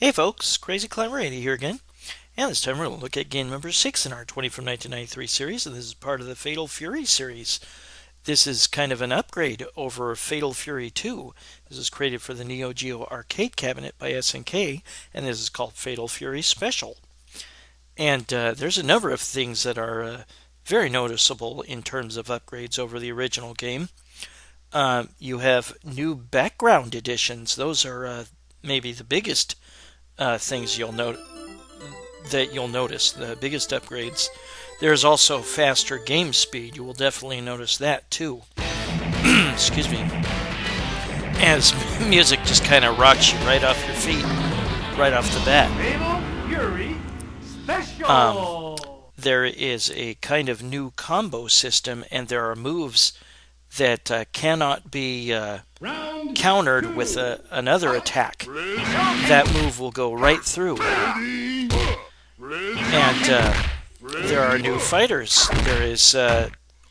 Hey folks, Crazy Climber 80 here again, and this time we're going to look at game number 6 in our 20 from 1993 series, and this is part of the Fatal Fury series. This is kind of an upgrade over Fatal Fury 2. This is created for the Neo Geo arcade cabinet by SNK, and this is called Fatal Fury Special. And there's a number of things that are very noticeable in terms of upgrades over the original game. You have new background additions. Those are maybe the biggest things you'll notice, the biggest upgrades. There's also faster game speed. You will definitely notice that too. Excuse me. As music just kind of rocks you right off your feet, right off the bat. Fury Special. There is a kind of new combo system, and there are moves that cannot be countered with another attack. That move will go right through. And there are new fighters. There is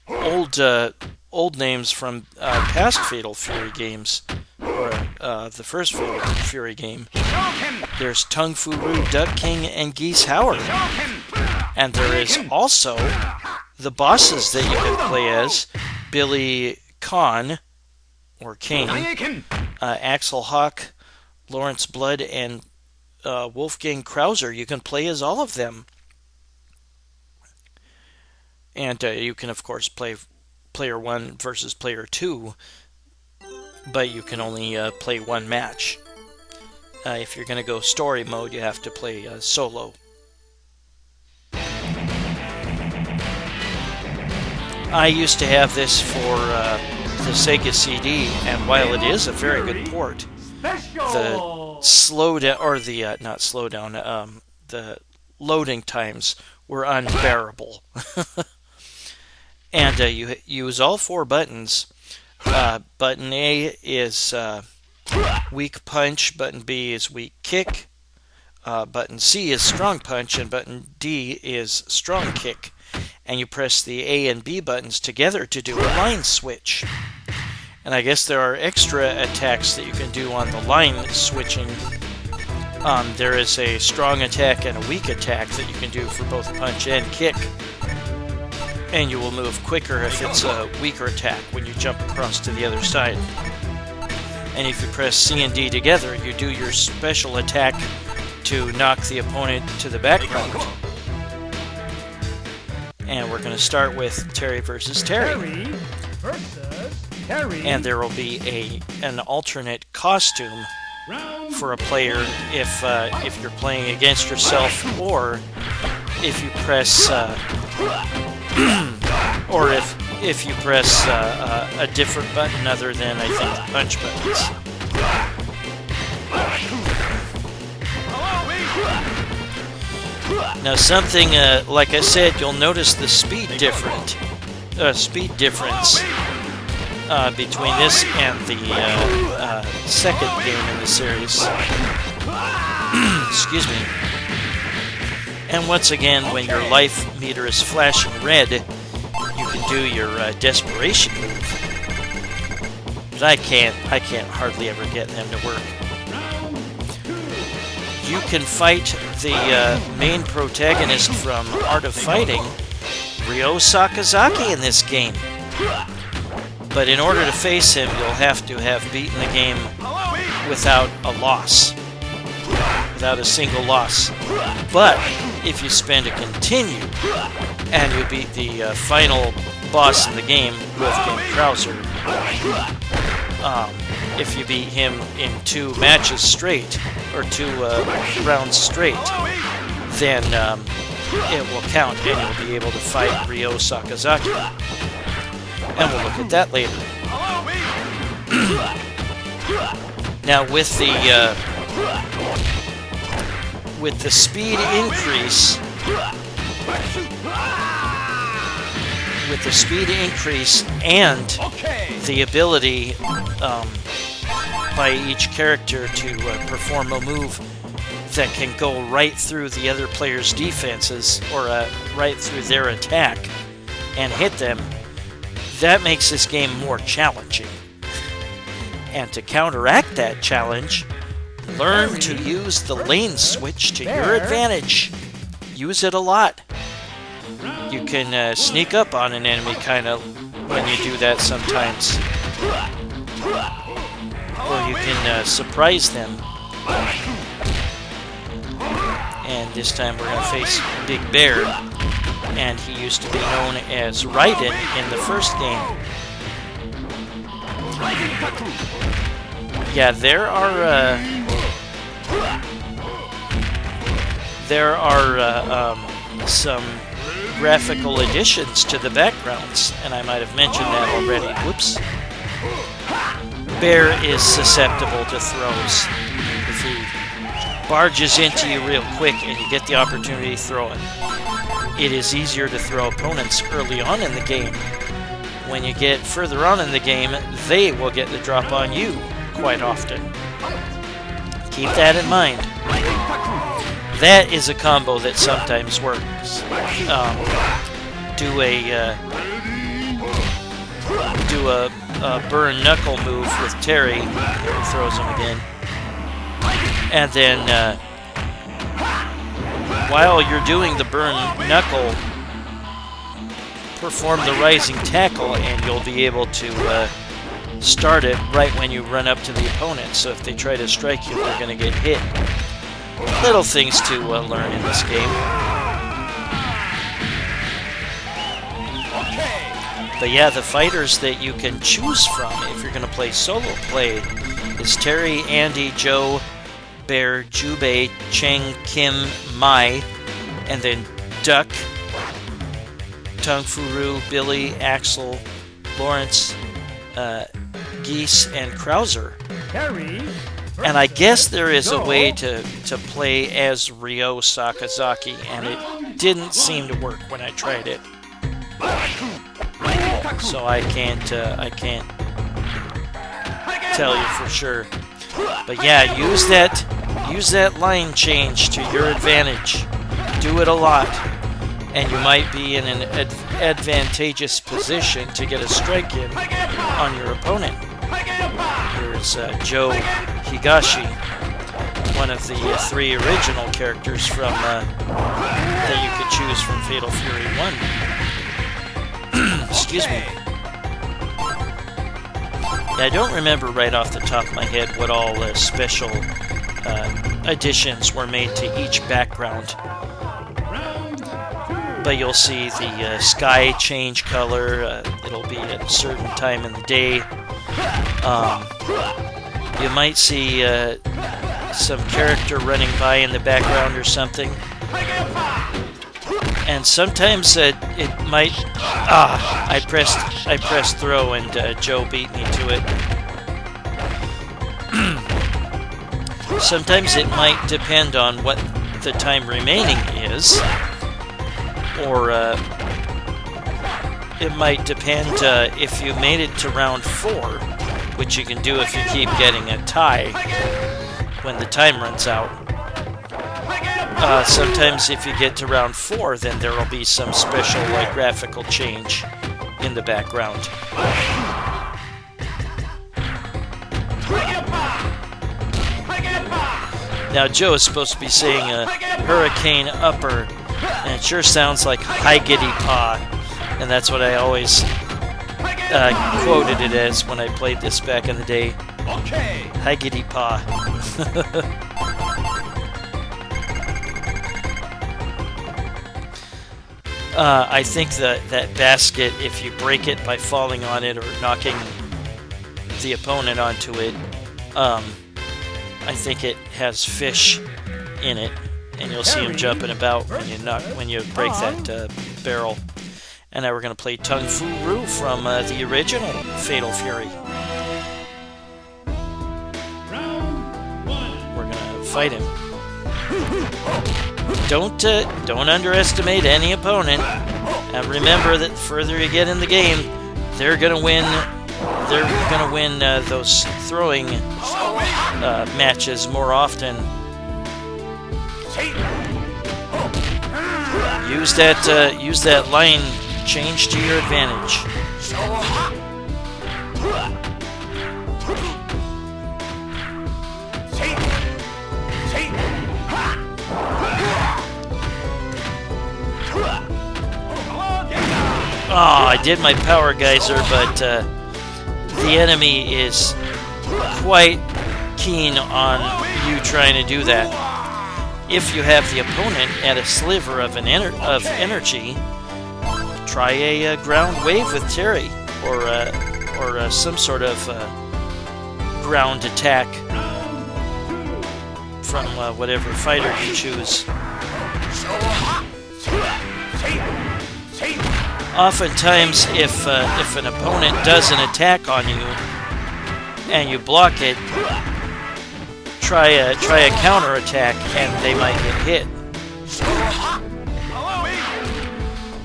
old names from past Fatal Fury games, or the first Fatal Fury game. There's Tung Fu Rue, King and Geese Howard. And there is also the bosses that you can play as. Billy Kahn, or Kane, Axel Hawk, Laurence Blood, and Wolfgang Krauser. You can play as all of them. And you can, of course, play player 1 versus player 2, but you can only play one match. If you're going to go story mode, you have to play solo. I used to have this for the Sega CD, and while it is a very good port, the the loading times were unbearable. And you use all four buttons. Button A is weak punch, button B is weak kick, button C is strong punch, and button D is strong kick. And you press the A and B buttons together to do a line switch. And I guess there are extra attacks that you can do on the line switching. There is a strong attack and a weak attack that you can do for both punch and kick. And you will move quicker if it's a weaker attack when you jump across to the other side. And if you press C and D together, you do your special attack to knock the opponent to the background. And we're going to start with Terry versus Terry. And there will be an alternate costume for a player if you're playing against yourself, or if you press if you press a different button other than, I think, the punch buttons. Now, something like I said, you'll notice the speed difference between this and the second game in the series. Excuse me. And once again, when your life meter is flashing red, you can do your desperation move. But I can't hardly ever get them to work. You can fight the main protagonist from Art of Fighting, Ryo Sakazaki, in this game. But in order to face him, you'll have to have beaten the game without a loss. Without a single loss. But if you spend a continue and you beat the final boss in the game, Wolfgang Krauser, if you beat him in 2 matches straight, or 2 rounds straight, then it will count and you'll be able to fight Ryo Sakazaki. And we'll look at that later. Now, with the speed increase, and the ability by each character to perform a move that can go right through the other player's defenses, or right through their attack and hit them, that makes this game more challenging. And to counteract that challenge, Learn to use the lane switch to your advantage. Use it a lot. You can sneak up on an enemy kind of when you do that sometimes. Or you can surprise them. And this time we're going to face Big Bear. And he used to be known as Raiden in the first game. Yeah, there are some graphical additions to the backgrounds, and I might have mentioned that already. Whoops. Bear is susceptible to throws. If he barges into you real quick and you get the opportunity to throw it, it is easier to throw opponents early on in the game. When you get further on in the game, they will get the drop on you quite often. Keep that in mind. That is a combo that sometimes works. Do a burn knuckle move with Terry. There he throws him again. And then while you're doing the burn knuckle, perform the rising tackle, and you'll be able to start it right when you run up to the opponent. So if they try to strike you, they're going to get hit. Little things to learn in this game. But yeah, the fighters that you can choose from if you're going to play solo play is Terry, Andy, Joe, Bear, Jubei, Cheng, Kim, Mai, and then Duck, Tung Fu Rue, Billy, Axel, Laurence, Geese, and Krauser. And I guess there is a way to play as Ryo Sakazaki, and it didn't seem to work when I tried it. So I can't tell you for sure. But yeah, use that line change to your advantage. Do it a lot, and you might be in an advantageous position to get a strike in on your opponent. Here's Joe Higashi, one of the 3 original characters from that you could choose from Fatal Fury 1. Excuse me. Yeah, I don't remember right off the top of my head what all special additions were made to each background. But you'll see the sky change color. It'll be at a certain time in the day. You might see some character running by in the background or something. And sometimes it might... I pressed throw and Joe beat me to it. Sometimes it might depend on what the time remaining is. Or it might depend if you made it to round 4, which you can do if you keep getting a tie when the time runs out. Sometimes if you get to round 4, then there will be some special graphical change in the background. Now Joe is supposed to be saying a hurricane upper, and it sure sounds like high giddy paw, and that's what I always quoted it as when I played this back in the day. High giddy paw. I think that basket, if you break it by falling on it or knocking the opponent onto it, I think it has fish in it, and you'll see them jumping about when you break that barrel. And now we're going to play Tung Fu Rue from the original Fatal Fury. We're going to fight him. Don't underestimate any opponent. And remember that the further you get in the game, they're gonna win. They're gonna win those throwing matches more often. Use that line change to your advantage. I did my power geyser, but the enemy is quite keen on you trying to do that. If you have the opponent at a sliver of energy, try a ground wave with Terry, or some sort of ground attack from whatever fighter you choose. Oftentimes, if an opponent does an attack on you and you block it, try a counter attack and they might get hit.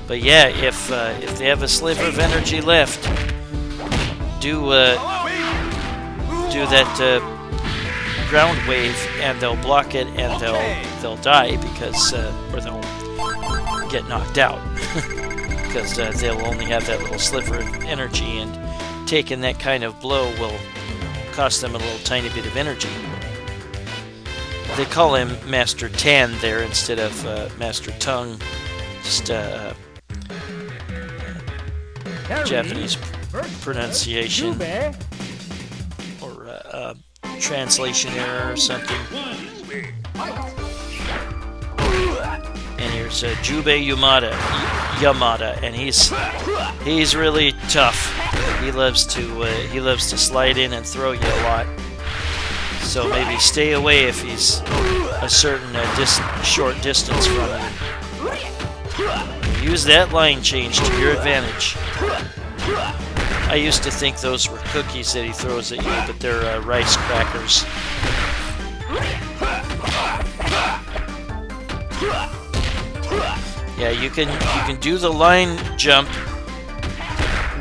But yeah, if they have a sliver of energy left, do that ground wave, and they'll block it, and they'll die because or they'll get knocked out because they'll only have that little sliver of energy, and taking that kind of blow will cost them a little tiny bit of energy. They call him Master Tan there instead of Master Tung. Just Japanese pronunciation or translation error or something. And here's Jubei Yamada, and he's really tough. He loves to slide in and throw you a lot. So maybe stay away if he's a certain short distance from you. Use that line change to your advantage. I used to think those were cookies that he throws at you, but they're rice crackers. Yeah, you can do the line jump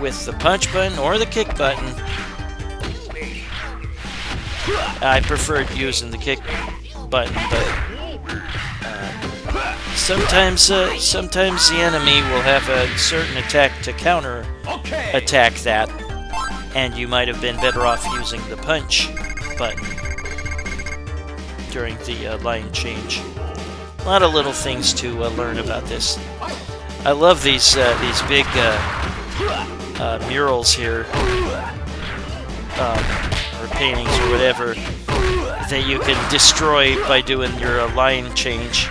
with the punch button or the kick button. I preferred using the kick button, but sometimes the enemy will have a certain attack to counter attack that, and you might have been better off using the punch button during the line change. A lot of little things to learn about this. I love these big murals here, or paintings or whatever, that you can destroy by doing your line change.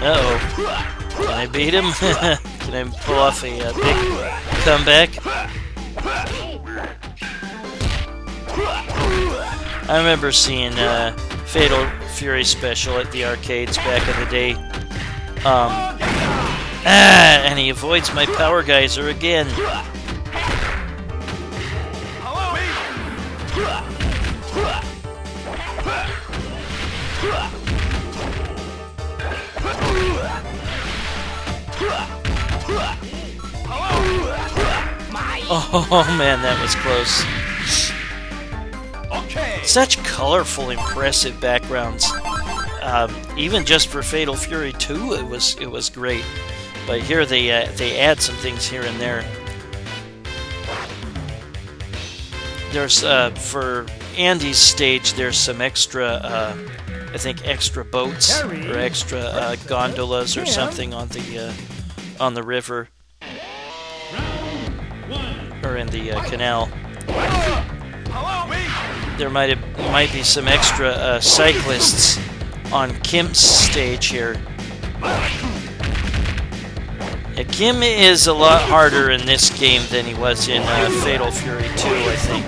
Uh-oh. Can I beat him? Can I pull off a big comeback? I remember seeing Fatal Fury Special at the arcades back in the day. And he avoids my power geyser again. Oh man, that was close. Such colorful, impressive backgrounds. Even just for Fatal Fury 2, it was great. But here they add some things here and there. There's for Andy's stage, there's some extra, I think, extra boats or extra gondolas or something on the river or in the canal. There might be some extra cyclists on Kim's stage here. Yeah, Kim is a lot harder in this game than he was in Fatal Fury 2, I think.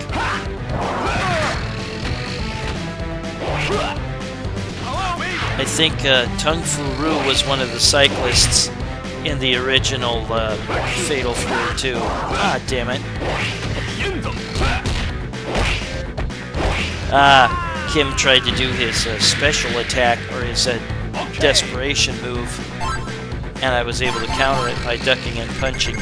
I think Tung Fu Rue was one of the cyclists in the original Fatal Fury 2. Ah, damn it. Kim tried to do his special attack, or his desperation move, and I was able to counter it by ducking and punching.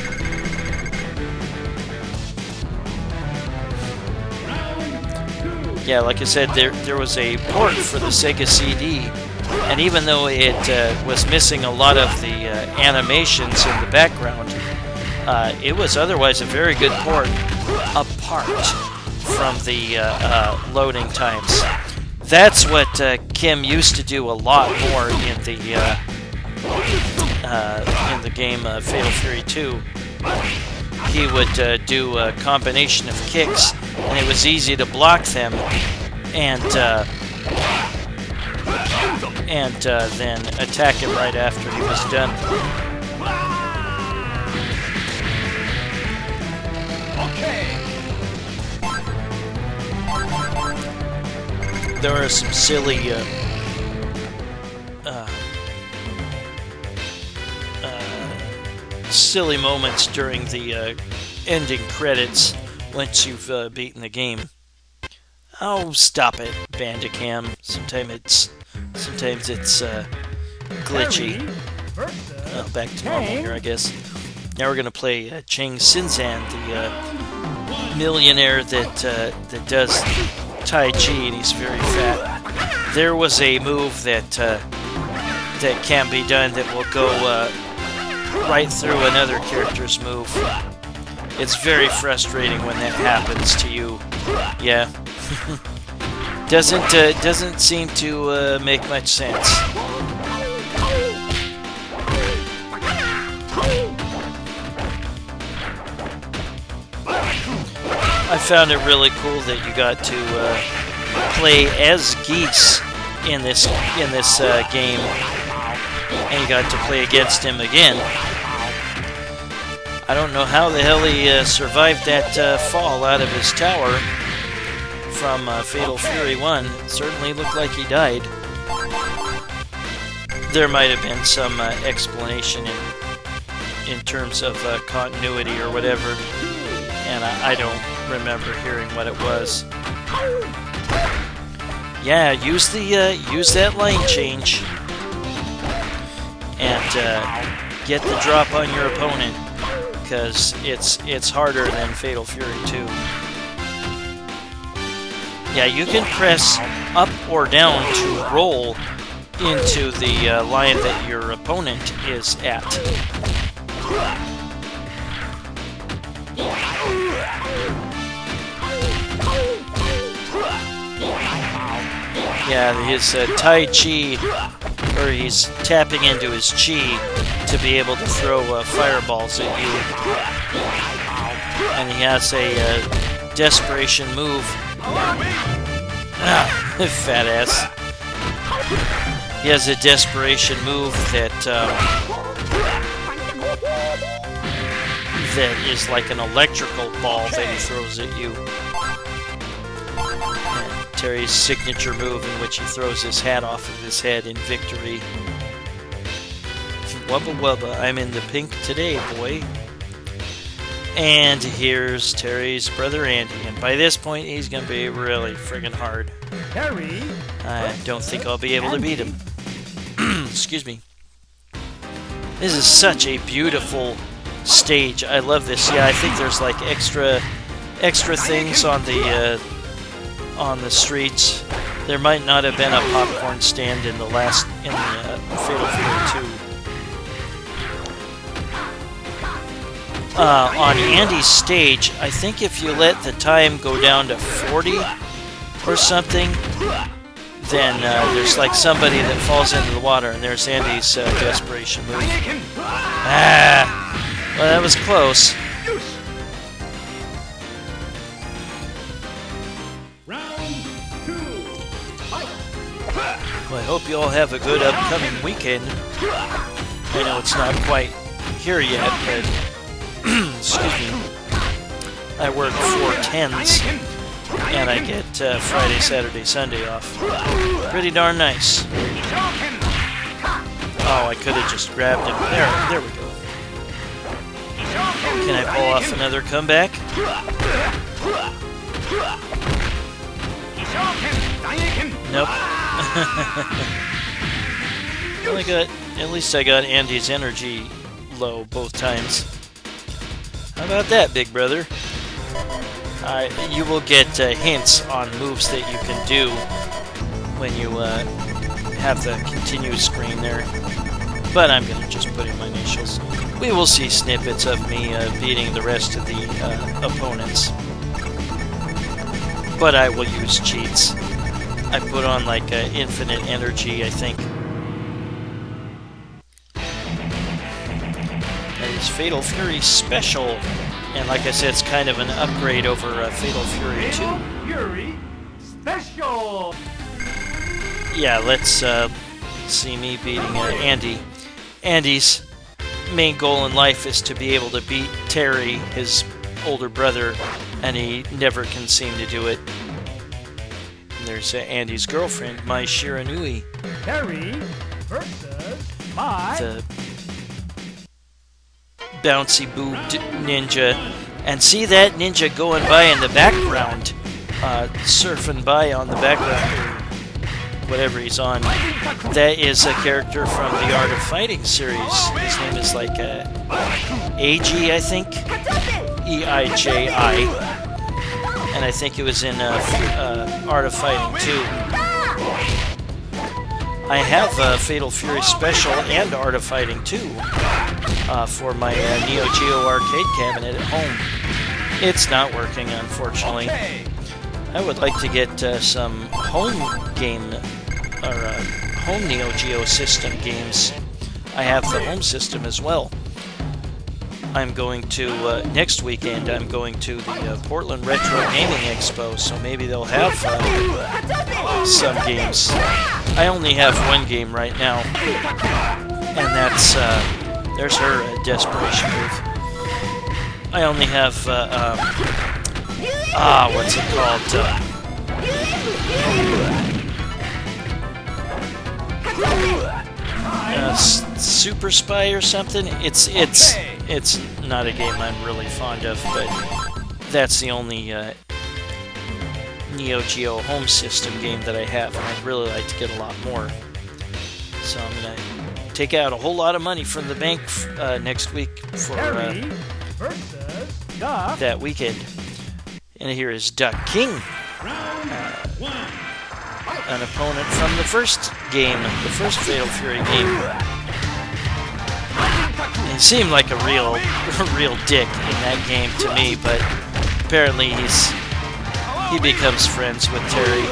Yeah, like I said, there was a port for the Sega CD, and even though it was missing a lot of the animations in the background, it was otherwise a very good port, apart from the loading times. That's what Kim used to do a lot more in the game Fatal Fury 2. He would do a combination of kicks, and it was easy to block them, and then attack him right after he was done. There are some silly silly moments during the ending credits once you've beaten the game. Oh, stop it, Bandicam. Sometimes it's glitchy. Well, back to normal here, I guess. Now we're gonna play Chang Sinzan, the millionaire that does Tai Chi, and he's very fat. There was a move that can be done that will go right through another character's move. It's very frustrating when that happens to you. Yeah. Doesn't seem to make much sense. I found it really cool that you got to play as Geese in this game, and you got to play against him again. I don't know how the hell he survived that fall out of his tower from Fatal Fury 1. It certainly looked like he died. There might have been some explanation in terms of continuity or whatever, and I don't remember hearing what it was. Yeah, use that line change and get the drop on your opponent, because it's harder than Fatal Fury 2. Yeah, you can press up or down to roll into the line that your opponent is at. Yeah, his Tai Chi, or he's tapping into his Chi to be able to throw fireballs at you. And he has a desperation move. Fat ass. He has a desperation move that that is like an electrical ball that he throws at you. And Terry's signature move in which he throws his hat off of his head in victory. Wubba wubba, I'm in the pink today, boy. And here's Terry's brother Andy, and by this point he's going to be really friggin' hard. Terry, I don't think I'll be able to beat him. Excuse me. This is such a beautiful stage. I love this. Yeah, I think there's like extra things on the streets. There might not have been a popcorn stand in the Fatal Fury 2. On Andy's stage, I think if you let the time go down to 40 or something, then there's like somebody that falls into the water, and there's Andy's desperation move. Well, that was close. Well, I hope you all have a good upcoming weekend. I know it's not quite here yet, but excuse me. I work 4/10s, and I get Friday, Saturday, Sunday off. Pretty darn nice. Oh, I could have just grabbed him. There we go. Can I pull off another comeback? Nope. At least I got Andy's energy low both times. How about that, big brother? You will get hints on moves that you can do when you have the continue screen there. But I'm going to just put in my initials. We will see snippets of me beating the rest of the opponents. But I will use cheats. I put on like infinite energy, I think. That is Fatal Fury Special. And like I said, it's kind of an upgrade over Fatal Fury 2. Fatal Fury Special! Yeah, let's see me beating Andy. Andy's main goal in life is to be able to beat Terry, his older brother, and he never can seem to do it. And there's Andy's girlfriend, Mai Shiranui. Terry versus Mai. The bouncy boobed ninja. And see that ninja going by in the background, surfing by on the background, or whatever he's on. That is a character from the Art of Fighting series. His name is like Eiji, I think. E-I-J-I. And I think it was in Art of Fighting 2. I have Fatal Fury Special and Art of Fighting 2 for my Neo Geo arcade cabinet at home. It's not working, unfortunately. I would like to get some home game or home Neo Geo system games. I have the home system as well. I'm going to next weekend. I'm going to the Portland Retro Gaming Expo, so maybe they'll have some games. I only have one game right now, and that's there's her desperation move. I only have what's it called? Super Spy or something. It's not a game I'm really fond of, but that's the only Neo Geo home system game that I have, and I'd really like to get a lot more. So I'm gonna take out a whole lot of money from the bank next week for that weekend. And here is Duck King, an opponent from the first game, the first Fatal Fury game. He seemed like a real dick in that game to me, but apparently he becomes friends with Terry.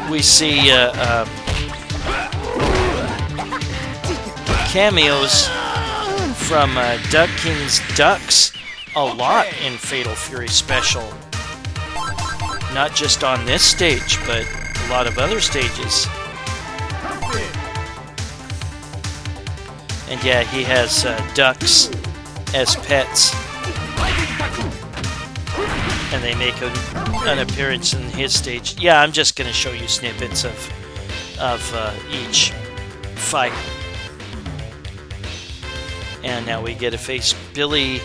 We see cameos from Duck King's Ducks a lot in Fatal Fury Special. Not just on this stage, but a lot of other stages. And yeah, he has ducks as pets. And they make an appearance in his stage. Yeah, I'm just going to show you snippets of each fight. And now we get to face Billy.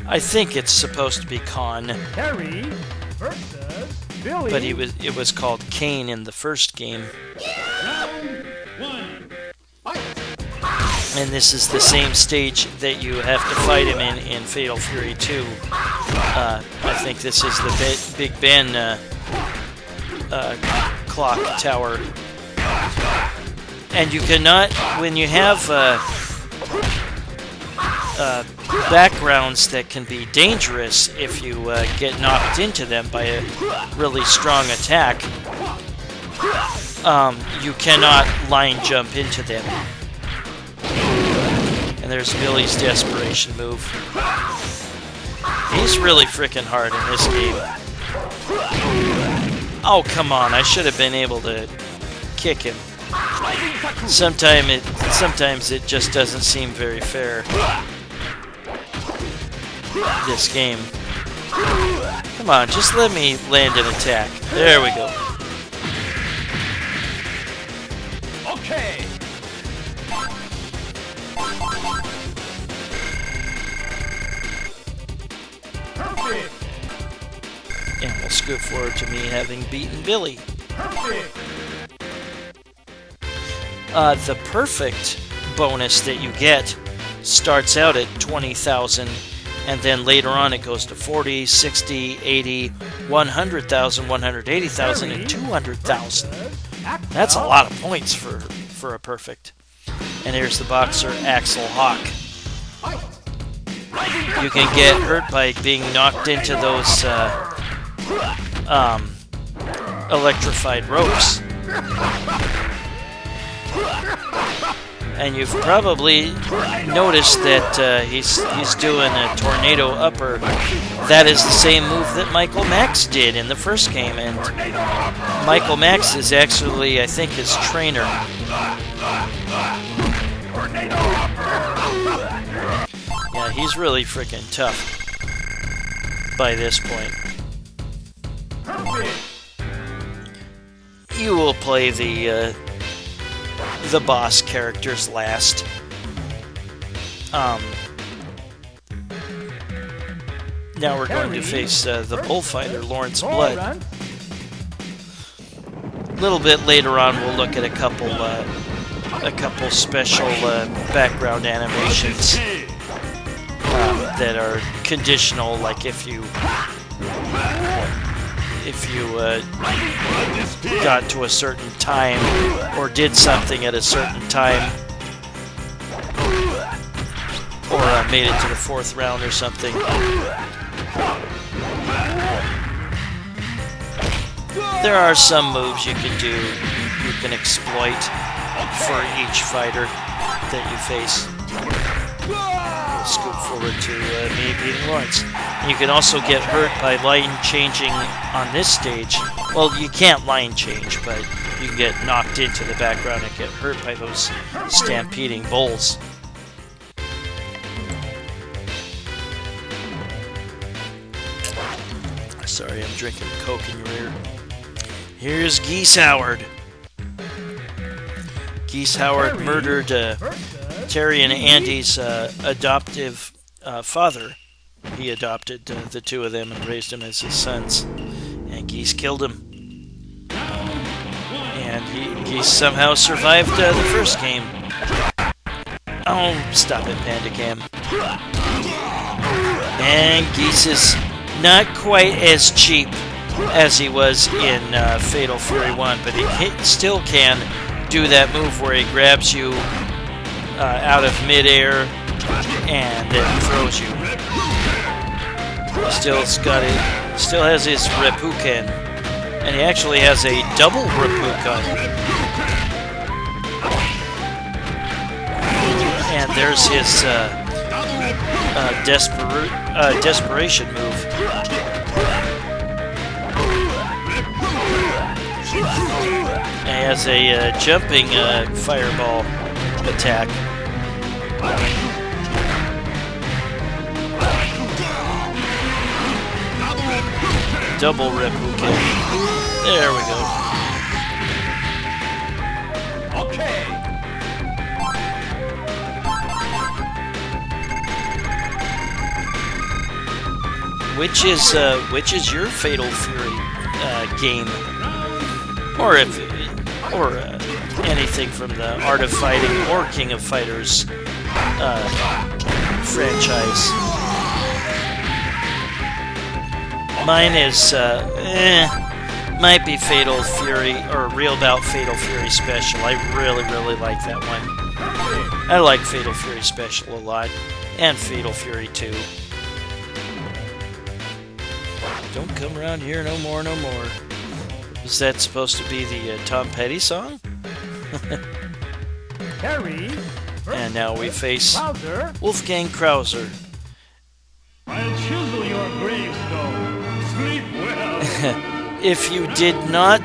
I think it's supposed to be Khan. Terry versus Billy. But it was called Kane in the first game. Round one. And this is the same stage that you have to fight him in Fatal Fury 2. I think this is the Big Ben clock tower. And you cannot, when you have backgrounds that can be dangerous if you get knocked into them by a really strong attack, you cannot line jump into them. And there's Billy's desperation move. He's really freaking hard in this game. Oh, come on. I should have been able to kick him. Sometimes it just doesn't seem very fair. This game. Come on, just let me land an attack. There we go. Okay. Perfect. And we'll scoot forward to me having beaten Billy. Perfect. The perfect bonus that you get starts out at 20,000, and then later on it goes to 40, 60, 80, 100,000, 180,000, and 200,000. That's a lot of points for a perfect. And here's the boxer Axel Hawk. you can get hurt by being knocked into those electrified ropes. And you've probably noticed that he's doing a tornado upper. That is the same move that Michael Max did in the first game, and Michael Max is actually, I think, his trainer. Yeah, he's really freaking tough by this point. You will play the boss characters last. Now we're going to face the bullfighter, Laurence Blood. A little bit later on, we'll look at a couple special background animations that are conditional, like if you got to a certain time or did something at a certain time, or made it to the 4th round or something. There are some moves you can do, you can exploit for each fighter that you face. We'll scoop forward to me beating Laurence. And you can also get hurt by line changing on this stage. Well, you can't line change, but you can get knocked into the background and get hurt by those stampeding bulls. Sorry, I'm drinking Coke in your ear. Here's Geese Howard. Geese Howard murdered Terry and Andy's adoptive father. He adopted the two of them and raised them as his sons. And Geese killed him. And Geese somehow survived the first game. Oh, stop it, Pandacam. And Geese is not quite as cheap as he was in Fatal Fury 1, but he still can do that move where he grabs you out of midair and then throws you. Still has his Reppuken, and he actually has a double Reppuken. And there's his desperation move. And he has a jumping fireball attack. Double Reppuken. There we go. Okay. Which is your Fatal Fury game, or anything from the Art of Fighting or King of Fighters franchise? Mine is might be Fatal Fury or Real BOUT Fatal Fury Special. I really like that one. I like Fatal Fury Special a lot, and Fatal Fury 2. Don't come around here no more, no more. Was that supposed to be the Tom Petty song? Harry. And now we face Krauser. Wolfgang Krauser. I'll chisel your gravestone. Sleep well. If you did not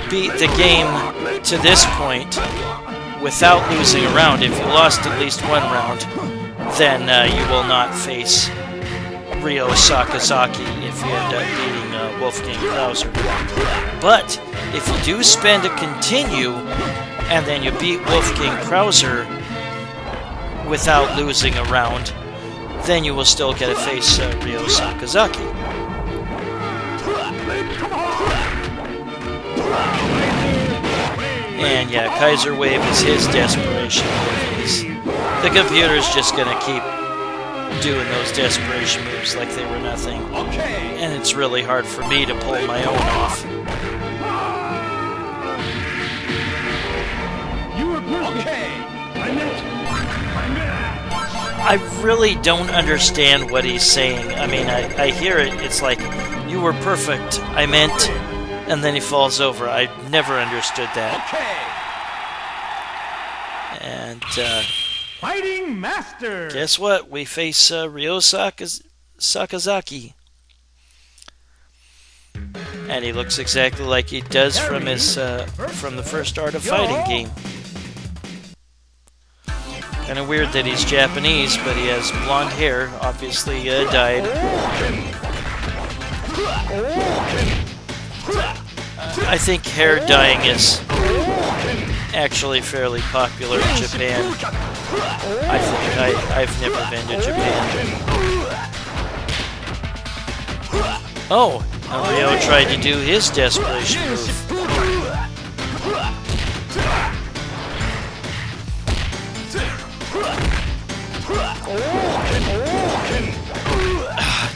beat the game to this point without losing a round, if you lost at least one round, then you will not face Ryo Sakazaki if you end up beating Wolfgang Krauser. But if you do spend a continue and then you beat Wolfgang Krauser without losing a round, then you will still get to face Ryo Sakazaki. And yeah, Kaiser Wave is his desperation move. The computer's just gonna keep doing those desperation moves like they were nothing. Okay. And it's really hard for me to pull my own off. You were perfect. Okay. I meant. I really don't understand what he's saying. I mean, I hear it. It's like, you were perfect. I meant, and then he falls over. I never understood that. And Fighting Master. guess what? We face Ryo Sakazaki. And he looks exactly like he does from his from the first Art of Fighting game. Kind of weird that he's Japanese, but he has blonde hair, obviously dyed. I think hair dyeing is actually fairly popular in Japan. I think I've never been to Japan. Oh, Ryo tried to do his desperation move.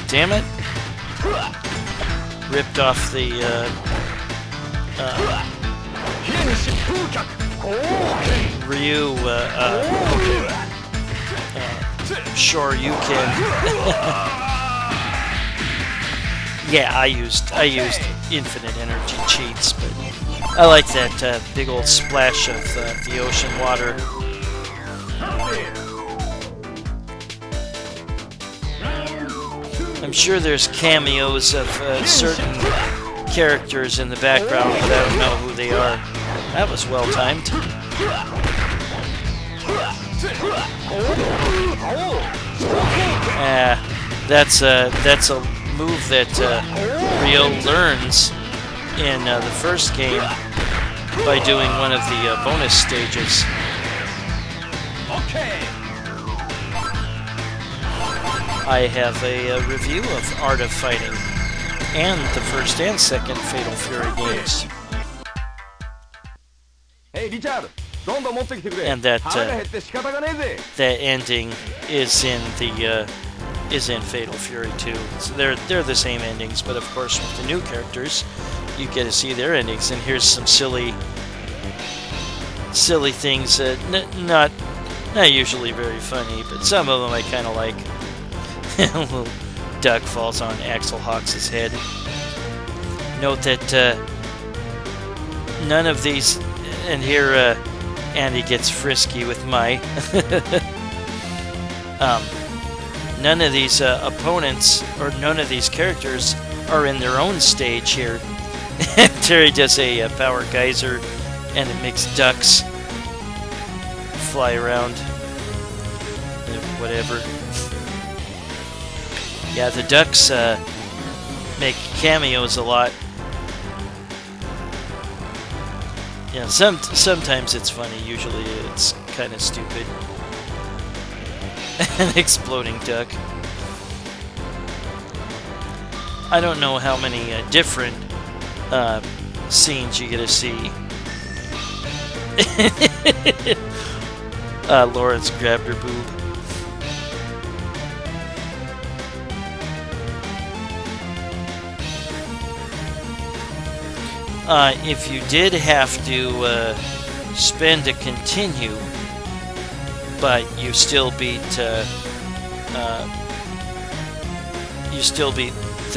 Damn it. Ripped off the Ryu sure you can. Yeah, I used infinite energy cheats, but I like that big old splash of the ocean water. I'm sure there's cameos of certain characters in the background, but I don't know who they are. That was well timed. That's a move that Ryo learns in the first game by doing one of the bonus stages. I have a review of Art of Fighting and the first and second Fatal Fury games. And that ending is in Fatal Fury 2. So they're the same endings, but of course with the new characters, you get to see their endings. And here's some silly things that not usually very funny, but some of them I kind of like. A little duck falls on Axel Hawks' head. Note that none of these, and here Andy gets frisky with my. None of these opponents, or none of these characters, are in their own stage here. Terry does a power geyser, and it makes ducks fly around. Whatever. Yeah, the ducks make cameos a lot. Yeah, sometimes it's funny. Usually it's kind of stupid. An exploding duck. I don't know how many different scenes you get to see. Laurence grabbed her boob. If you did have to spend a continue, but you still beat the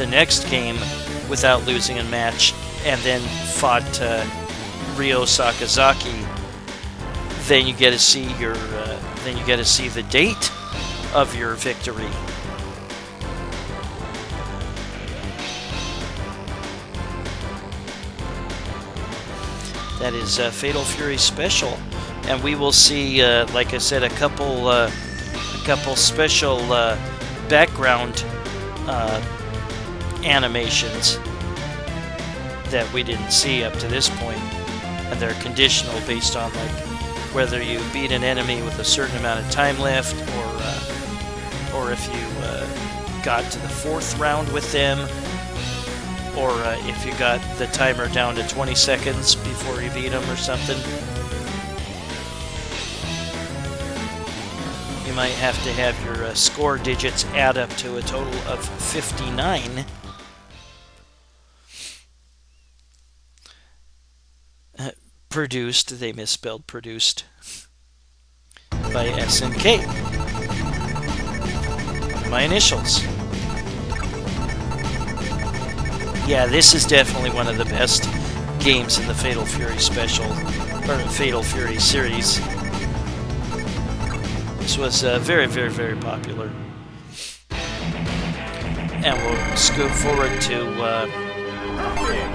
next game without losing a match, and then fought Ryo Sakazaki, then you get to see the date of your victory. That is Fatal Fury Special, and we will see, like I said, a couple special background animations that we didn't see up to this point, and they're conditional based on like whether you beat an enemy with a certain amount of time left, or if you got to the 4th round with them, or if you got the timer down to 20 seconds before you beat them or something. You might have to have your score digits add up to a total of 59. Produced, they misspelled produced, by SNK. my initials. Yeah, this is definitely one of the best games in the Fatal Fury special, or Fatal Fury series. This was very, very, very popular. And we'll scoot forward to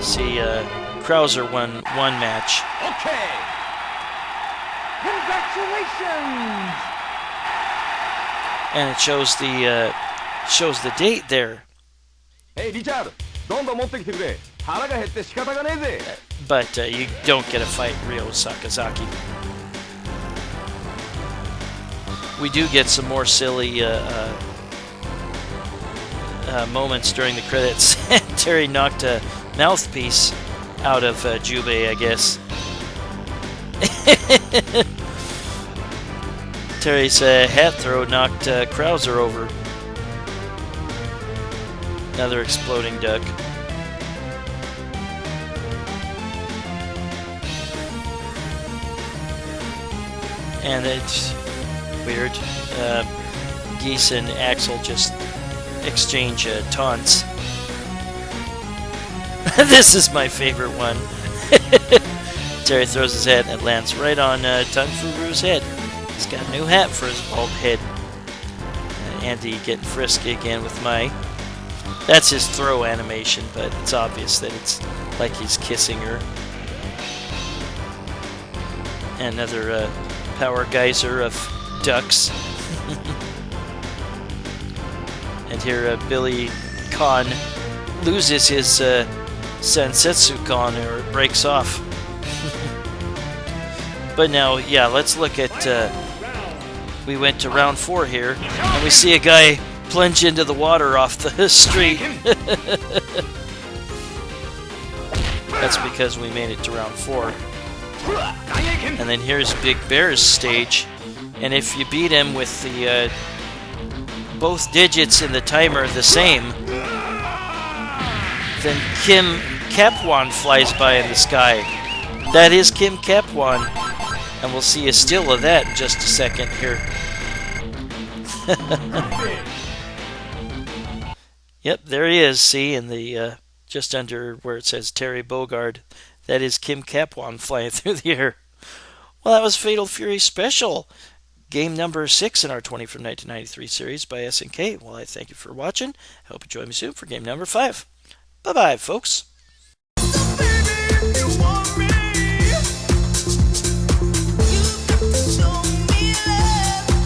see Krauser won one match. Okay. Congratulations. And it shows the date there. Hey, Richard, どんどん持ってきてくれ。腹が減って仕方がねえぜ。 But you don't get a fight Ryo Sakazaki. We do get some more silly moments during the credits. Terry knocked a mouthpiece out of Jubei, I guess. Terry's hat throw knocked Krauser over. Another exploding duck. And it's weird. Geese and Axel just exchange taunts. This is my favorite one. Terry throws his hat and it lands right on Tung Fu Rue's head. He's got a new hat for his bald head. Andy getting frisky again with Mai. That's his throw animation, but it's obvious that it's like he's kissing her. Another power geyser of ducks. And here Billy Khan loses his Sensetsu Khan, or it breaks off. But now, yeah, let's look at... we went to round 4 here, and we see a guy plunge into the water off the street. That's because we made it to round 4. And then here's Big Bear's stage, and if you beat him with the both digits in the timer the same, then Kim Kapwan flies by in the sky. That is Kim Kapwan, and we'll see a still of that in just a second here. Yep, there he is. See, in the just under where it says Terry Bogard, that is Kim Kapwan flying through the air. Well, that was Fatal Fury Special, game number 6 in our 20 from 1993 series by SNK. Well, I thank you for watching. I hope you join me soon for game number 5. Bye-bye, folks.